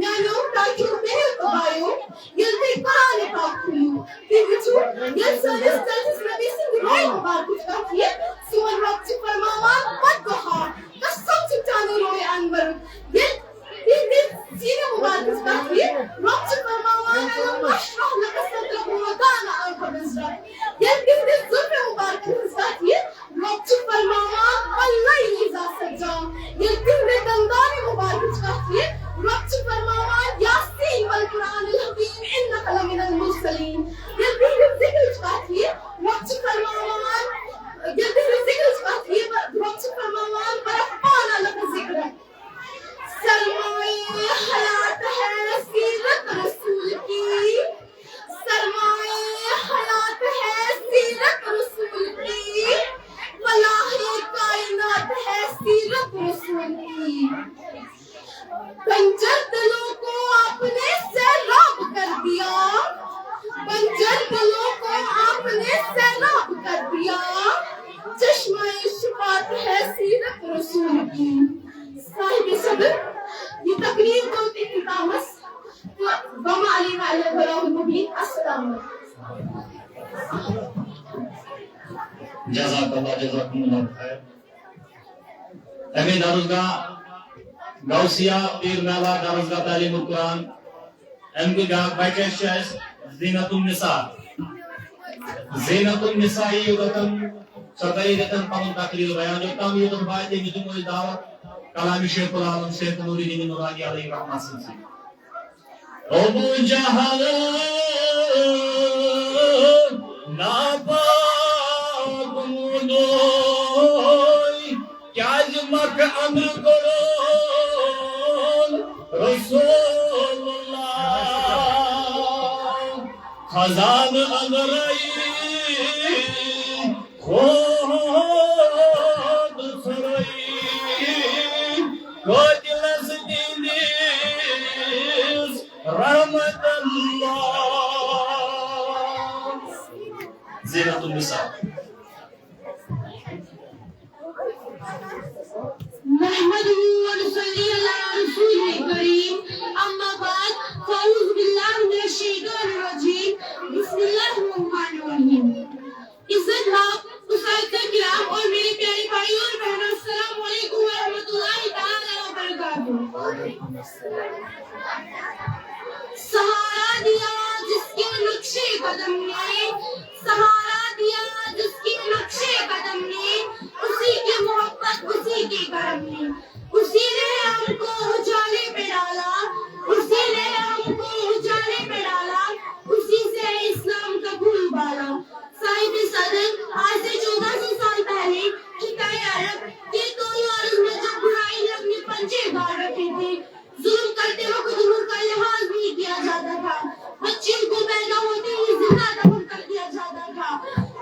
Nano takiu meni tabayo yelti Qur'an pakulu tivichu yel sanis tatis nabi sin roy mubarak takiye suman rabti farmaman madha kasam chitani roy anwar yel din sine mubarak takiye rabti farmaman alam ashrah laka sadrahu wa dana anka bizra yel din zulme mubarak takiye rabti farmaman wallayli iza sajja yel din dandani mubarak takiye rabti farmaman yasin wal Qur'an al hakim innaka laminal mursalin yel din zikr ہر پلوں کو آپ نے سیلاب کر دیا. چشمہ شفاعت ہے سیرت رسول کی. صاحب صدر یہ تقریر کو اختتامس وما علینا الا البلاغ المبین. السلام علیکم. جزاک اللہ جزاکم اللہ خیر. امی دارالگاہ غوثیہ پیر میلہ دارالگاہ تعلیم القرآن ام کی بیاکھ بچہ چھ زینت النساء. زینت النساء یوتن سبئی رتن پنن تقریر بیان جو تم یوتن بائے تے دمو دعوت کلام شیخ العالم شیخ نور الدین نورانی علیہ رحمۃ سے. ابو جہل ناپاک مودوی کیاز مک امر کرون رسول اللہ خزان اندرائی خود سرائی قاتلس دینیس رحمت اللہ. زینت النساء. نحمده ونصلي على رسوله الكريم. اما بعد فاعوذ بالله من الشيطان الرجيم. بسم الله الرحمن الرحيم. عزت آپ اساتذہ کرام اور میرے پیارے بھائیوں اور بہنوں، السلام علیکم ورحمۃ اللہ تعالی وبرکاتہ. سہارا دیا جس کے نقشے قدم نے، سہارا دیا جس کے نقشے قدم نے، اسی کی محبت اسی کے کرم نے، اسی نے ہم کو اجالے پہ ڈالا، اسی نے ہم کو اجالے پہ ڈالا، اسی سے اسلام کا پھول بالا. صاحب صدر آج سے 1400 سال پہلے خطۂ عرب کے کوئی عرض میں جب برائی نے اپنے پنجے گاڑ رکھے تھے، ظلم کرتے وقت ان کا لحاظ نہیں کیا جاتا تھا، بچے کو پیدا ہوتے ہی زندہ دفن کر دیا جاتا تھا.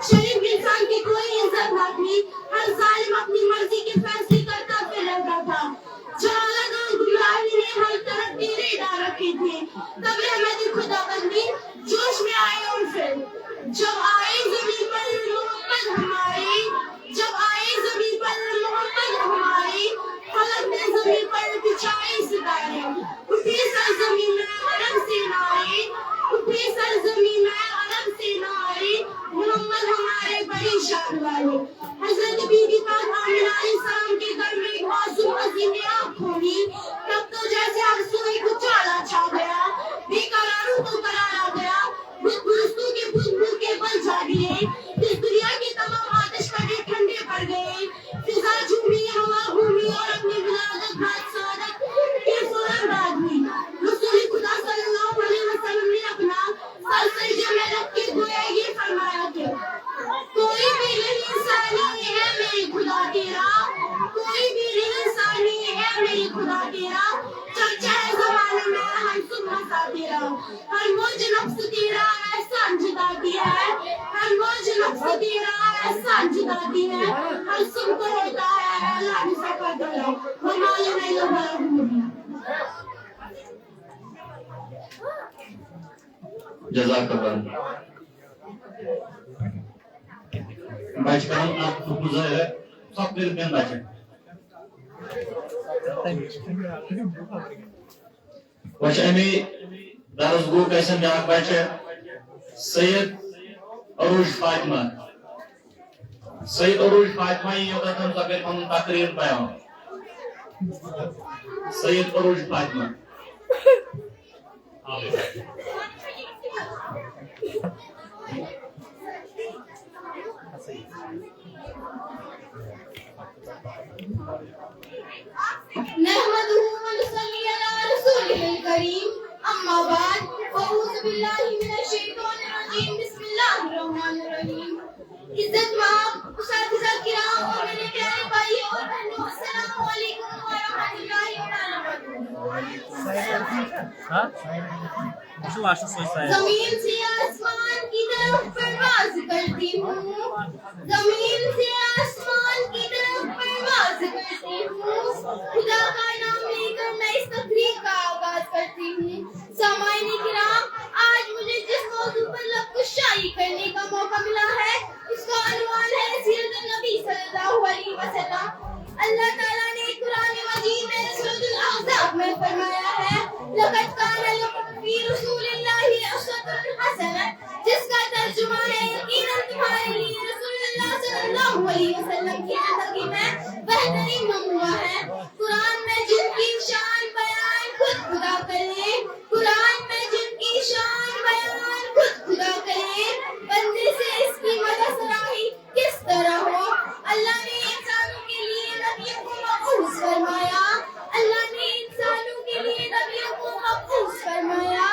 شریف انسان کی کوئی عزت نہ تھی، ہر ظالم اپنی مرضی کے فیصلے کرتا پھر رہتا تھا. جہالت اور گمراہی نے ہر طرف ڈیرے ڈال رکھے تھے. تب رحمت خدا بندی جوش میں آئے اور پھر جب آئے زمین پر محمد ہمارے، جب آئے زمین پر محمد ہمارے، فلک نے زمین پر بچھائے ستارے، اٹھے سرزمین میں عرب سے نعرے، اٹھے سرزمین میں عرب سے نعرے، محمد ہمارے بڑی شان والے. حضرت بی بی پاک آمنہ علیہ السلام کے گھر میں ایک معصوم عظیم نے آنکھ کھولی. تب تو جیسے ہر سوئی کو چالا چھا گیا، بے قراروں کو قرار آ گیا، بت پرستوں کے بت بھوک کے بل جا گئے، اس دنیا کے تمام آتش کٹے ٹھنڈے پڑ گئے. فضا جھومی، ہوا گھومی اور اپنی ولادت بعد سعادت کے فوراً بعد ہوئی. رسول خدا صلی اللہ علیہ وسلم نے اپنا سر سجدے میں رکھ کے گویا یہ فرمایا کہ کوئی بھی نہیں انسانی ہے میرے خدا تیرا، کوئی بھی نہیں انسانی ہے میرے خدا تیرا، چرچا ہے زمانے میں ہم سب مسا تیرا. ہر موج نفس تیرا احسان جتاتی ہے، ہر موج نفس تیرا احسان جتاتی ہے، ہر سب کو ہوتا ہے اللہ نے سفر دیا وما لنا الا البلاغ المبین. جزاک اللہ. بچپن آپ کو گزر ہے سب پھر میں بچے وچ امی درس گو کیسے بیاکھ بچے سید عروج فاطمہ. سید عروج فاطمہ یہ ہوتا تھا سب پھر تقریر بیان. سید عروج فاطمہ. نحمده ونصلي على رسوله الكريم. اما بعد فاعوذ بالله من الشيطان الرجيم. بسم الله الرحمن الرحيم. عزت مآب اساتذہ کرام اور میرے پیارے بھائیوں اور بہنوں، السلام علیکم ورحمۃ اللہ وبرکاتہ. زمین سے آسمان کی طرف پرواز کرتی ہوں، زمین سے آسمان کی طرف پرواز کرتی ہوں، خدا کا نام لے کر میں اس تقریر کا آغاز کرتی ہوں. سامعین کرام، آج مجھے جس موضوع پر لب کشا اللہ تعالیٰ نے قرآن مجید میں سورۃ الاحزاب میں فرمایا ہے لقد کان لکم فی رسول اللہ اسوۃ حسنہ، جس کا ترجمہ ہے یقیناً تمہارے لیے رسول اللہ صلی اللہ علیہ وسلم کی زندگی میں بہترین نمونہ ہے۔ قرآن میں جن کی شان بیان خود خدا کرے، قرآن میں جن کی شان بیان خود خدا کرے، بندے سے اس کی مدد سراہی کس طرح ہو۔ اللہ نے انسانوں کے لیے نبیوں کو مبعوث فرمایا، اللہ نے انسانوں کے لیے نبیوں کو مبعوث فرمایا،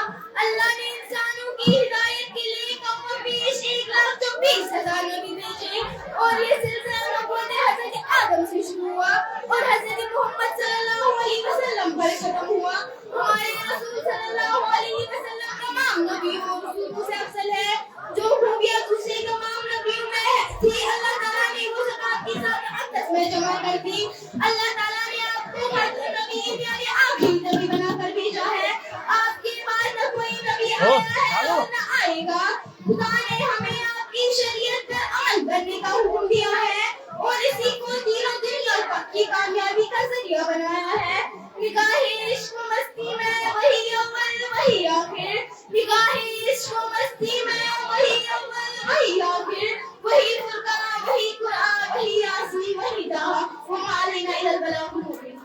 اللہ نے انسانوں کی ہدایت کے لیے کم و بیش 1,24,000 نبی بھیجے، اور یہ سلسلہ نبوت حضرت آدم سے شروع ہوا اور حضرت محمد صلی اللہ علیہ وسلم پر ختم ہوا۔ ہمارے رسول صلی اللہ علیہ وسلم تمام نبیوں اور رسولوں سے افضل ہے، جو خوبیاں دوسرے تمام نبیوں میں تھی اللہ تعالیٰ نے وہ ذات کی ذات اقدس میں جمع کر دی۔ اللہ تعالیٰ نے آپ کو خاتم نبی یعنی آخری نبی بنا کر بھیجا ہے۔ آپ کے بعد نہ کوئی نبی آیا ہے اور نہ آئے گا۔ خدا نے ہمیں آپ کی شریعت پر عمل کرنے کا حکم دیا ہے اور اسی کو دین و دنیا کی کامیابی کا ذریعہ بنایا ہے۔ نگاہ عشق و مستی میں وہی اول وہی آخر، نگاہ عشق و مستی میں وہی اول وہی آخر، وہی فرقان وہی قرآن وہی یاسین وہی دعا وما علینا الا البلاغ المبین۔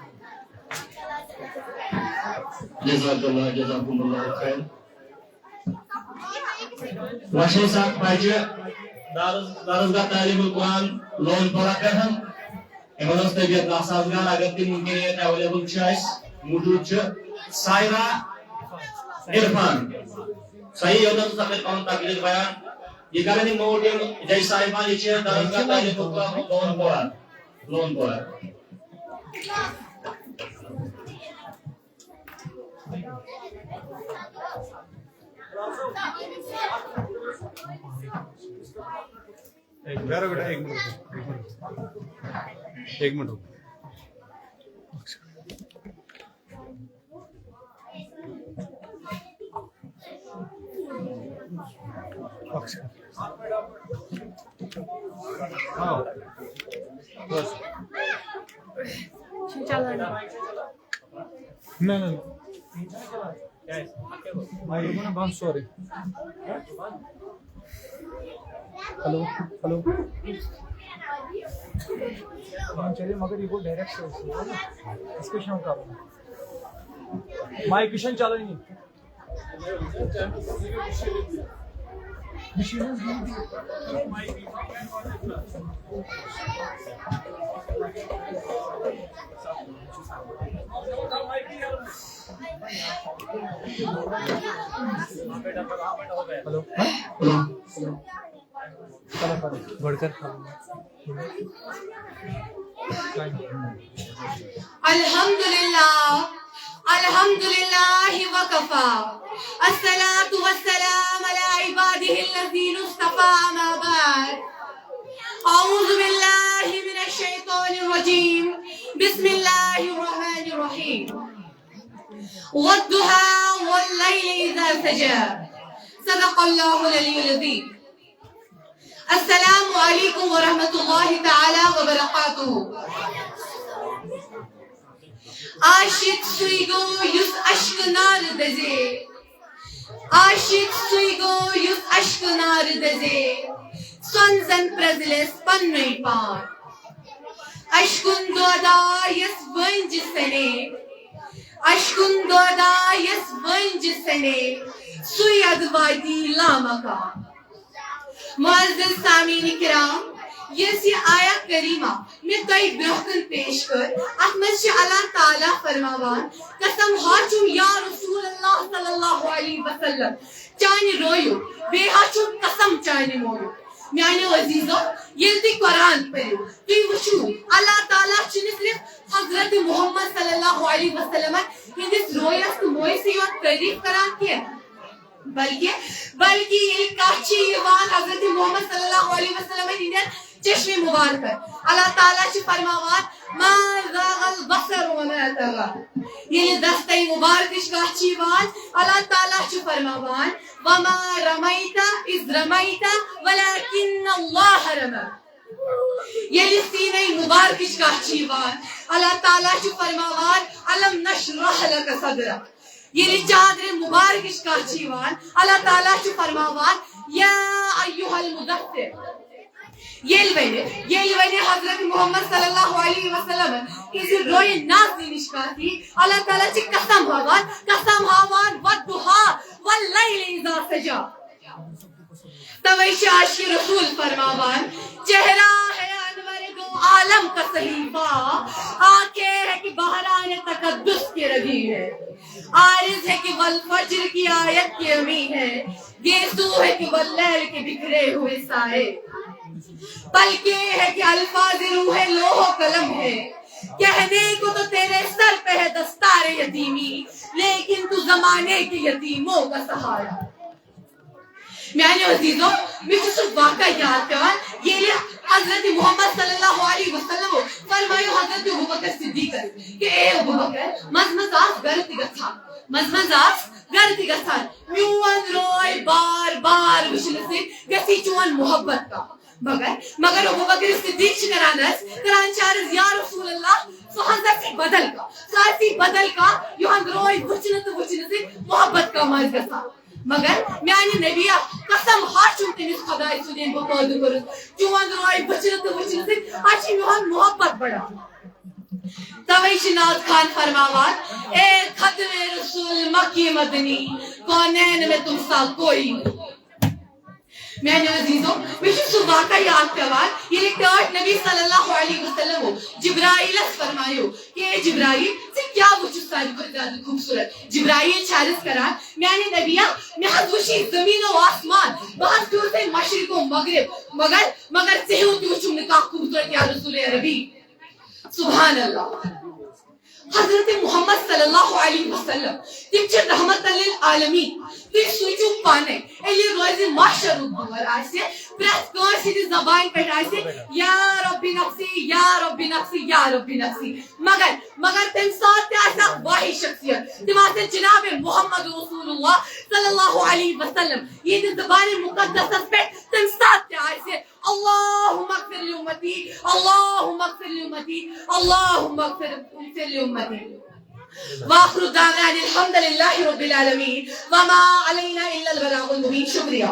جزاکم اللہ خیر۔ وشی سات پاچہ درسگاہ تعلیم القرآن لون پورا کرن امن طبیعت ناسازگار اگر تم ممکنیت اویلیبل موجود سائرہ عرفان صحیح یودن سفید پان تقریر بیان یہ کرنی موٹیم جی صاحبان یہ درسگاہ تعلیم القرآن لون پورا ایک منٹ ہاں بس نہیں بہت سوری ہلو ہلو چلیے مگر یہ ڈائریکٹ اس کے شام کا مائی کشن چل رہی ہلو بڑھ کر الحمدللہ وکفا الصلاة والسلام علی عباده الذین اصطفى اما بعد اعوذ باللہ من الشیطان الرجیم بسم اللہ الرحمن الرحیم والضحى واللیل اذا سجى صدق اللہ العلی العظیم۔ السلام علیکم ورحمۃ اللہ تعالی وبرکاتہ۔ عاشق سوی گو یس اشک نار دزے، عاشق سوی گو یس اشک نار دزے، سن زن پرزلس پنوی پان اشکن دودا یس ونج سنے، اشکن دودا یس ونج سنے سوی ادوادی لامکان۔ معزز سامعین کرام، یس یہ آیت کریمہ میں تئی برہکن پیش کر ات مز اللہ تعالیٰ فرماوان قسم ہاچم یا رسول اللہ صلی اللہ علیہ وسلم چانہ رویو بے ہاچم قسم چانہ مویو۔ میانو عزیزو یل تی قرآن پڑھو تی وچھو اللہ تعالیٰ چھن صرف حضرت محمد صلی اللہ علیہ وسلم ہندس رویس تو موی سے یوت تعریف کران کیا، بلکہ یہ کاچی ایوان حضرت محمد صلی اللہ علیہ وسلم ہندن چشم مبارک اللہ تعالیٰ چھ فرماوان ما زاغ البصر وما طغى، یہ دستہ مبارک کاچی ایوان اللہ تعالیٰ چھ فرماوان وما رمیت اذ رمیت ولكن اللہ رمى، ییٚلہِ سیٖنَے مُبارکٕچ کتھ چھِ یِوان اللہ تعالیٰ چھُ فرماوان علم نشرح لک صدرک. ییٚلہِ چادرِ مُبارکٕچ کتھ چھِ یِوان اللہ تعالیٰ چھُ فرماوان یا ایُّہا المُدثر. ییٚلہِ وَنہِ حضرت محمد صلی اللہ علیہ وسلم یہِ رویہِ نازنٕچ کتھ یی اللہ تعالیٰ چھِ قسم ہاوان والضحیٰ واللیل اذا سجا. توے چھِ عاشقِ رسول فرماوان چہرہ ہے انور دو عالم کا صحیفہ, آنکھیں ہے کہ بحران تقدس کے روی ہے, عارض ہے کہ والفجر کی آیت کی امی ہے, گیسو ہے کہ واللیل کے بکھرے ہوئے سائے, پلکیں ہے کہ الفاظ روح لوح و قلم ہے, کہنے کو تو تیرے سر پہ ہے دستار یتیمی, لیکن تو زمانے کے یتیموں کا سہارا. میانیو عزیزو مےٚ چھُ سُہ واقعہ یاد پیوان ییٚلہِ حضرت محمد صلی اللہ علیہ وسلم فرمایو حضرت ابوبکر صدیقس کہ اے ابوبکر منٛزٕ منٛزٕ آس گرٕ تہِ گژھان میون روے بار بار وٕچھنہٕ سۭتۍ گژھی چون محبت کم. مگر ابوبکر صدیق چھِ کران عرض یا رسول اللہ سُہ ہسا چھِ بدل کانٛہہ یِہُنٛد روے وٕچھنہٕ سۭتۍ محبت کم آسہِ گژھان. مگر میانہِ نبیہ قسم ہاچُم تٔمِس خۄداے سُنٛد ییٚمۍ بہٕ پٲدٕ کوٚرُس چون روے وٕچھنہٕ سۭتۍ اَتھ چھِ میون محبت بڑان. توے چھِ ناز خان فرماوان اے ختم رسول مکی مدنی کونین میں تم سا کوئی نہیں. میانیو عزیزو مےٚ چھُ سُہ واقعہ یاد پیوان ییٚلہِ ٹٲٹھۍ نبی صلی اللہ علیہ وسلم جبرائیلس فرمایو کہ اے جبرائیل ژٕ کیٛاہ وٕچھُتھ ساروی کھۄتہٕ زیادٕ خوٗبصوٗرت. جبرائیل چھِ عرض کران میانہِ نبیہ مےٚ حظ وٕچھی زٔمیٖن و آسمان, بہٕ حظ پھِرُس مشرق و مغرب, مگر ژےٚ ہیوٗ تہِ وٕچھُم نہٕ کانٛہہ خوٗبصوٗرت یا رسول عربی. سبحان اللہ. حضرت محمد صلی اللہ علیہ وسلم تم چھِ رحمت للعالمین. تُہۍ سوٗنٛچِو پانے ییٚلہِ روزِ محشرُک دور آسہِ پرٛٮ۪تھ کٲنٛسہِ ہٕنٛدِ زبانہِ پٮ۪ٹھ آسہِ یا ربی نفسی یا ربی نفسی یا ربی نفسی, مگر تمہِ ساتہٕ تہِ آسہِ اکھ واحد شخصیت, تِم آسن جناب محمد رسول اللہ صلی اللہ علیہ وسلم یِہنٛدِ زبانہِ مقدسس پٮ۪ٹھ تمہِ ساتہٕ تہِ آسہِ اللہم اغفر لأمتی اللہم اغفر لأمتی اللہم اغفر لأمتی. وآخر دعوانا الحمد للہ رب العالمین وما علینا الا البلاغ المبین. شکریہ.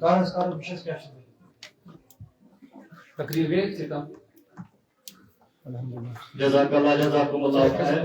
Sekarang bir şey takdir verirse tam. Elhamdülillah. Jazakallah jazakumullah khair.